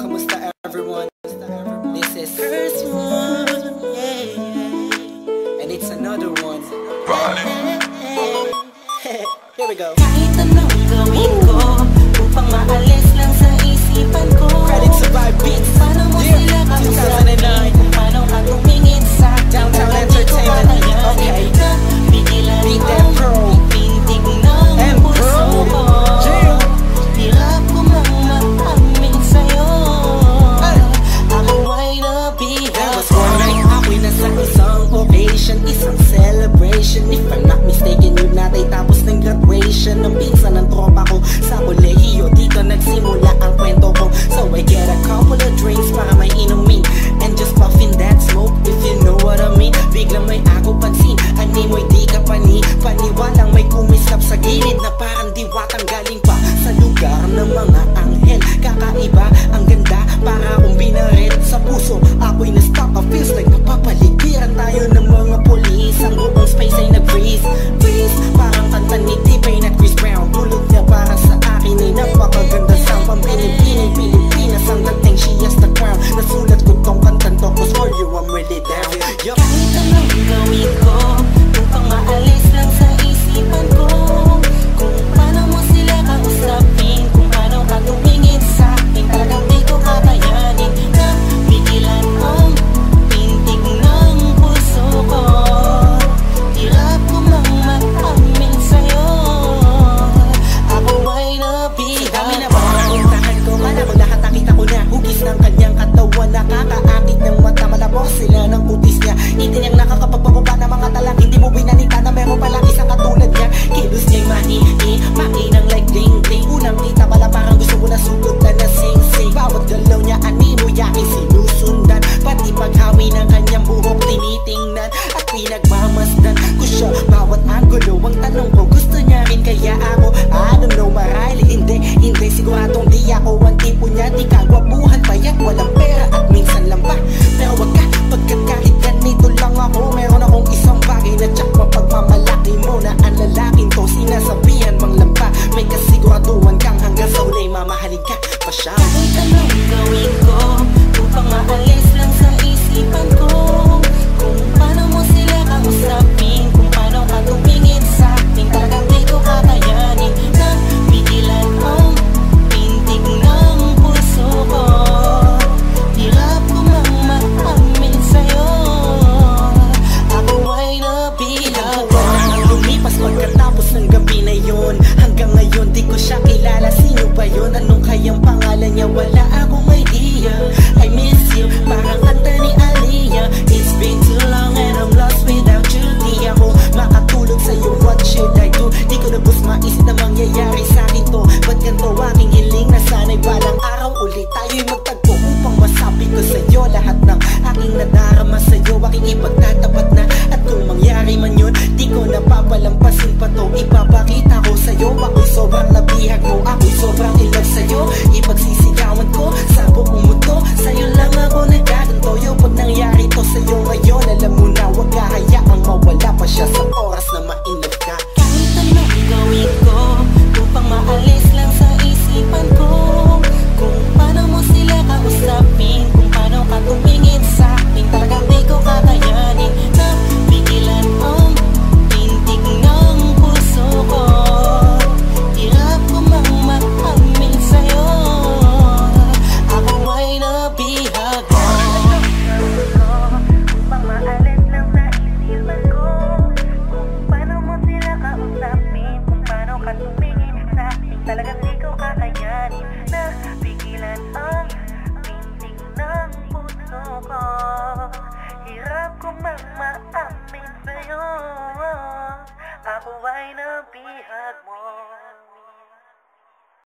Kamusta everyone? This is first one, yeah. And it's another one. Here we go. Kahit anong gawin ko upang maalis lang sa isipan ko. Credit to Vibe Beats. Paano mo sila kausapin? Kung paano ka tumingin sa Downtown Entertainment. Okay. Bigilan Beat mo them pro. pintig ng puso ko. Hirap ko mang maamin sa'yo. Ako ay nabihag. That was one night. Ako'y nasa isang occasion, isang celebration. If I'm not mistaken, yun natay tapos ng graduation ng pinsan ng tropa ko sa kolehiyo. Dito nagsimula ang kwento ko. So I get a couple of drinks para may inumin and just puffin' that smoke, if you know what I mean. Biglang may ako pansin, animoy di ka paniwalang may kumislap sa gilid na parang diwatang galing pa sa lugar ng mga anghel. Kakaiba, ang ganda, para akong binaret sa puso. Ako'y na-stuck, feels like napapaligiran tayo ng mga polis. Ang buong space ay nag-freeze, parang kanta ni T-Pain at Chris Brown. Tulog niya para sa akin ay napakaganda. Sound pang Pilipinas, ang dating she has the crown. Nasulat ko tong kantan to, cause for you I'm really down. Yup. Kahit anong gawin ko upang maalis lang sa isipan ko. Kung paano mo sila kausapin, kung paano ka tumingin sa akin. Talagang di ko kakayanin na bigilan ang pintig ng puso ko. Hirap ko mang maamin sa'yo. Ako ay nabihag. Sa dami na makapuntahan ko, kala ko lahat nakita ko na. Hugis ng kanyang katawan, nakakaakit ng mata. Malabok sila ng kutis niya. Hindi niyang nakakapagpababa ng mga talang. Hindi mo binalita na meron palang isang katulad niya. Kilos niya'y mainang like ding-ding. Unang kita pala parang gusto mo na sugot na sing-sing. Bawat galaw niya animo yaking sinusundan. Pati paghawi ng kanyang buhok tinitingnan at pinagmamasdan ko siya. Bawat angulo ang tanong ko, gusto niya rin kaya ako? I don't know, marahil hindi siguradong di ako ang tipo niya. Di kagwapuhan, payat, walang pera at minsan lang pa. Pero wag ka, pagkat kahit ganito lang ako, meron akong isang bagay na tsak mapagmamalaki mo na ang lalaking to sinasabihan mang lampa. May kasiguraduhan kang hanggang sa ulay mamahalin ka pa siya. Kahit anong gawin ko upang maalis lang sa isipan ko. Kung paano mo sila kausapin, kung paano ka tumingin sa akin. Talagang di ko kakayanin na bigilan ang pintig ng puso ko. Hirap ko mang maamin sa'yo. Ako ay nabihag. Lumipas pagkatapos ng gabi na yun. Hanggang ngayon di ko siya kilala. Sino ba yun? Anong kayang pangalan niya? Wala akong idea. I miss you, parang kanta ni Aliyah. It's been too long and I'm lost without you. Di ako makatulog sa'yo, what should I do? Di ko na bus maisip na mangyayari sa'kin to. Ba't ganito aking hiling na sana'y balang araw ulit tayo'y magtagpo upang masabi ko sa'yo lahat ng aking nadarama sa'yo. Aking ipagtatapat na at kung mangyari man yun, di ko napapalampasin pa to. Ipapakita ko sa'yo, ako'y sobrang nabihag mo. Ako'y sobrang in love sa'yo. Ipagsisigawan ko sa buong mundo. Sa'yo lang ako nagkaganto. Yo, pag nangyari to sa'yo ngayon, alam mo na wag kahayaang mawala pa siya sa oras na ma-in-love ka. Kahit anong gawin ko upang maalis lang sa isipan ko. Kung paano mo sila kausapin, kung paano ka tumingin sa akin. Talagang di ko kakayanin na bigilan ang pintig ng puso ko. Hirap ko mang maamin sa'yo. Ako ay nabihag. Upang maalis lang sa isipan ko. Kung paano mo sila kausapin, kung paano ka tumingin sa akin. Talagang di ko kakayanin na pigilan ang pintig ng puso ko. Hirap ko mang maamin sa'yo. Ako ay nabihag mo.